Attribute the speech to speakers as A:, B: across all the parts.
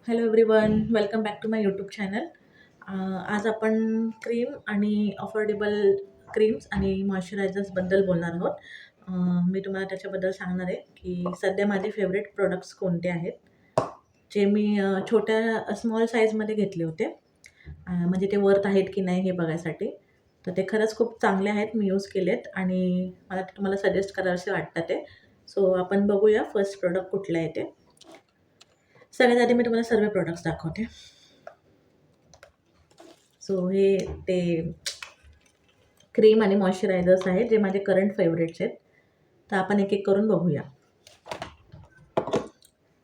A: Hello everyone, welcome back to my YouTube channel. आज आपण cream आणि अफोर्डेबल क्रीम्स आणि मॉइश्चरायझर्सबद्दल बोलणार आहोत. मी तुम्हाला त्याच्याबद्दल सांगणार आहे की सध्या माझे फेवरेट प्रोडक्ट्स कोणते आहेत, जे मी छोट्या स्मॉल साईजमध्ये घेतले होते. म्हणजे ते वर्थ आहेत की नाही हे बघायसाठी. तर ते खरंच खूप चांगले आहेत, मी यूज केलेत आणि मला ते तुम्हाला सजेस्ट करावेसे वाटतात ते. सो आपण बघूया फर्स्ट प्रोडक्ट कुठलं आहे ते. सगळ्यात आधी मी तुम्हाला सर्व प्रोडक्ट्स दाखवते. सो हे ते क्रीम आणि मॉइश्चरायझर्स आहेत, जे माझे करंट फेवरेट्स आहेत. तर आपण एक एक करून बघूया.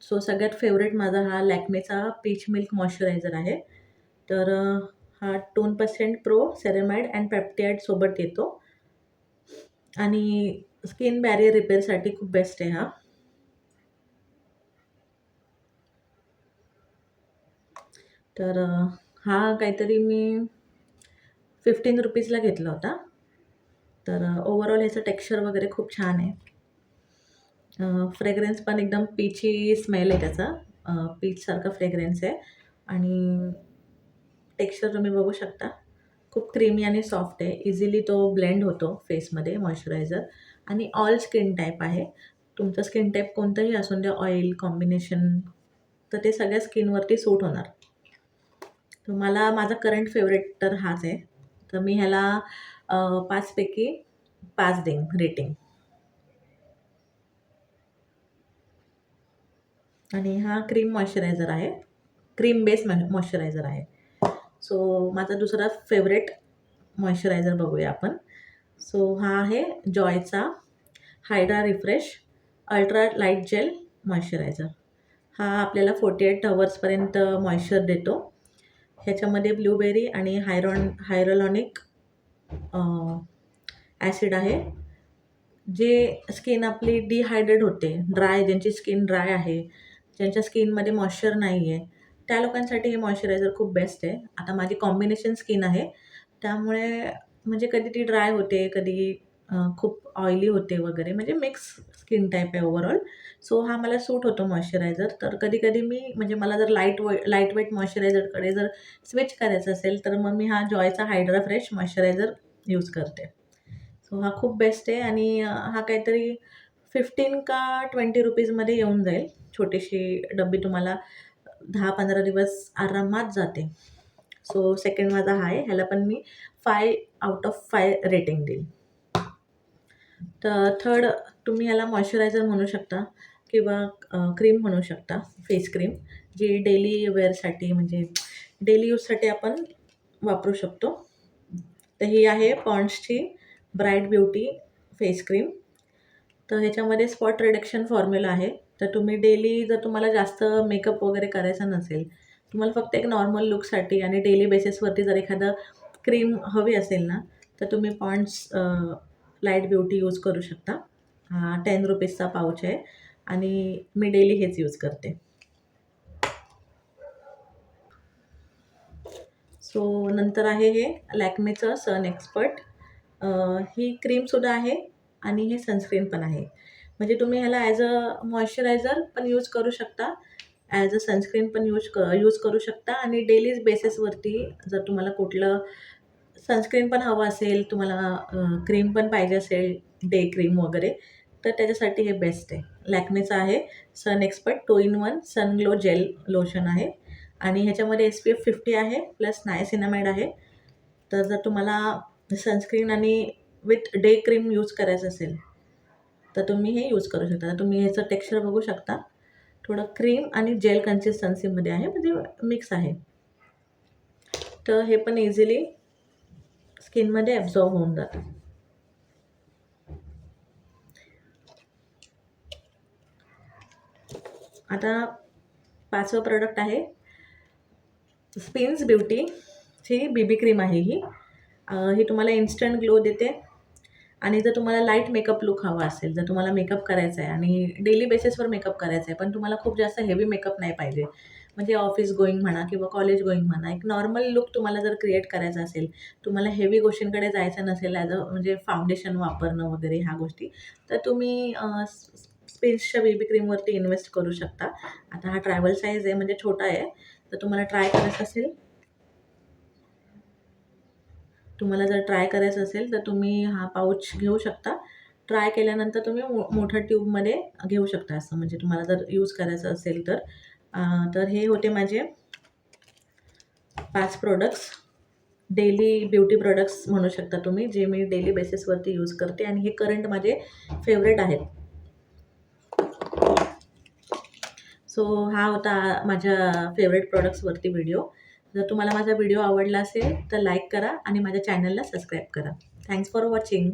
A: सो सगळ्यात फेवरेट माझा हा लॅक्मेचा पीच मिल्क मॉइश्चरायझर आहे. तर हा 2% प्रो सेरेमाइड अँड पेप्टाइड सोबत येतो आणि स्किन बॅरियर रिपेअरसाठी खूप बेस्ट आहे हा. तर हा काहीतरी मी 15 रुपीजला घेतला होता. तर ओव्हरऑल ह्याचं टेक्स्चर वगैरे खूप छान आहे. फ्रेग्रन्स पण एकदम पीची स्मेल आहे त्याचा. पीचसारखा फ्रेग्रन्स आहे आणि टेक्स्चर तुम्ही बघू शकता. खूप क्रीमी आणि सॉफ्ट आहे. इझिली तो ब्लेंड होतो फेसमध्ये मॉइश्चरायझर आणि ऑल स्किन टाईप आहे. तुमचं स्किन टाईप कोणतंही असून द्या, ऑइल कॉम्बिनेशन, तर ते सगळ्या स्किनवरती सूट होणार. तर मला माझा करंट फेवरेट तर हाच आहे. तर मी ह्याला 5 पैकी 5 देईन रेटिंग. आणि हा क्रीम मॉइश्चरायझर आहे. क्रीम बेस मॉइश्चरायझर आहे. सो माझा दुसरा फेवरेट मॉइश्चरायझर बघूया आपण. सो हा आहे जॉयचा hydra refresh ultra light gel moisturiser. हा आपल्याला 48 अवर्सपर्यंत मॉइश्चर देतो. ह्याच्यामध्ये ब्लूबेरी आणि हायरोलॉनिक ॲसिड आहे. जे स्किन आपली डिहायड्रेट होते, ज्यांची स्किन ड्राय आहे, ज्यांच्या स्किनमध्ये मॉइश्चर नाही आहे, त्या लोकांसाठी हे मॉइश्चरायझर खूप बेस्ट आहे. आता माझी कॉम्बिनेशन स्किन आहे, त्यामुळे म्हणजे कधी ती ड्राय होते, कधी खूप ऑइली होते वगैरे, म्हणजे मिक्स स्किन टाईप आहे ओव्हरऑल. सो हा मला सूट होतो मॉइश्चरायझर. तर कधी-कधी मी म्हणजे मला जर लाईटवेट मॉइश्चरायझरकडे जर स्विच करायचं असेल, तर मग मी हा जॉयचा हायड्रा फ्रेश मॉइश्चरायझर यूज करते. सो हा खूप बेस्ट आहे आणि हा काहीतरी 15 का 20 रुपीजमध्ये येऊन जाईल. छोटीशी डब्बी तुम्हाला 10-15 दिवस आरामात जाते. सो सेकंड माझा हा आहे. ह्याला पण मी 5 आउट ऑफ 5 रेटिंग देईल. तर थर्ड तुम्ही याला मॉइश्चरायझर म्हणू शकता किंवा क्रीम म्हणू शकता, फेस क्रीम, जी डेली वेअरसाठी म्हणजे डेली यूजसाठी आपण वापरू शकतो. तर ही आहे पॉन्ड्सची ब्राईट ब्युटी फेस क्रीम. तर ह्याच्यामध्ये स्पॉट रिडक्शन फॉर्म्युला आहे. तर तुम्ही डेली जर तुम्हाला जास्त मेकअप वगैरे करायचा नसेल, तुम्हाला फक्त एक नॉर्मल लुकसाठी आणि डेली बेसिसवरती जर एखादं क्रीम हवी असेल ना, तर तुम्ही पॉन्ड्स लाईट ब्युटी यूज करू शकता. हा 10 रुपीजचा पाउच आहे आणि मी डेली हेच यूज करते. सो नंतर आहे हे लॅक्मेचं सन एक्सपर्ट. ही क्रीमसुद्धा आहे आणि हे सनस्क्रीन पण आहे. म्हणजे तुम्ही ह्याला ॲज अ मॉइश्चरायझर पण यूज करू शकता, ॲज अ सनस्क्रीन पण यूज करू शकता आणि डेली बेसिसवरती जर तुम्हाला कुठलं सनस्क्रीन पण हवं असेल, तुम्हाला क्रीम पण पाहिजे असेल, डे क्रीम वगैरे, तर त्याच्यासाठी हे बेस्ट आहे. लॅक्मेचं आहे sun expert 2 in 1 sun glow gel lotion आहे आणि ह्याच्यामध्ये SPF 50 आहे प्लस नायसिनामाइड आहे. तर जर तुम्हाला सनस्क्रीन आणि विथ डे क्रीम यूज करायचं असेल, तर तुम्ही हे यूज करू शकता. तर तुम्ही ह्याचं टेक्स्चर बघू शकता. थोडं क्रीम आणि जेल कन्सिस्टन्सीमध्ये आहे, म्हणजे मिक्स आहे. तर हे पण इझिली स्किनमध्ये ॲब्झॉर्ब होऊन जातं. आता 5वं प्रोडक्ट आहे स्पिन्स ब्युटीची बीबी क्रीम आहे ही. ही तुम्हाला इन्स्टंट ग्लो देते आणि जर तुम्हाला लाईट मेकअप लूक हवा असेल, जर तुम्हाला मेकअप करायचा आहे आणि डेली बेसिसवर मेकअप करायचा आहे, पण तुम्हाला खूप जास्त हेवी मेकअप नाही पाहिजे, म्हणजे ऑफिस गोईंग म्हणा किंवा कॉलेज गोईंग म्हणा, एक नॉर्मल लूक तुम्हाला जर क्रिएट करायचा असेल, तुम्हाला हेवी गोष्टींकडे जायचं नसेल ॲज अ म्हणजे फाउंडेशन वापरणं वगैरे ह्या गोष्टी, तर तुम्ही पिल्सच्या बेबी क्रीमवरती इन्व्हेस्ट करू शकता. आता हा ट्रॅव्हल साईज आहे म्हणजे छोटा आहे. तर तुम्हाला जर ट्राय करायचं असेल तर तुम्ही हा पाऊच घेऊ शकता. ट्राय केल्यानंतर तुम्ही मोठ्या ट्यूबमध्ये घेऊ शकता असं, म्हणजे तुम्हाला जर यूज करायचं असेल तर. तर हे होते माझे 5 प्रोडक्ट्स. डेली ब्युटी प्रोडक्ट्स म्हणू शकता तुम्ही, जे मी डेली बेसिसवरती यूज करते आणि हे करंट माझे फेवरेट आहेत. सो हा होता माझ्या फेवरेट प्रॉडक्ट्सवरती व्हिडिओ. जर तुम्हाला माझा व्हिडिओ आवडला असेल तर लाईक करा आणि माझ्या चॅनलला सबस्क्राईब करा. Thanks for watching.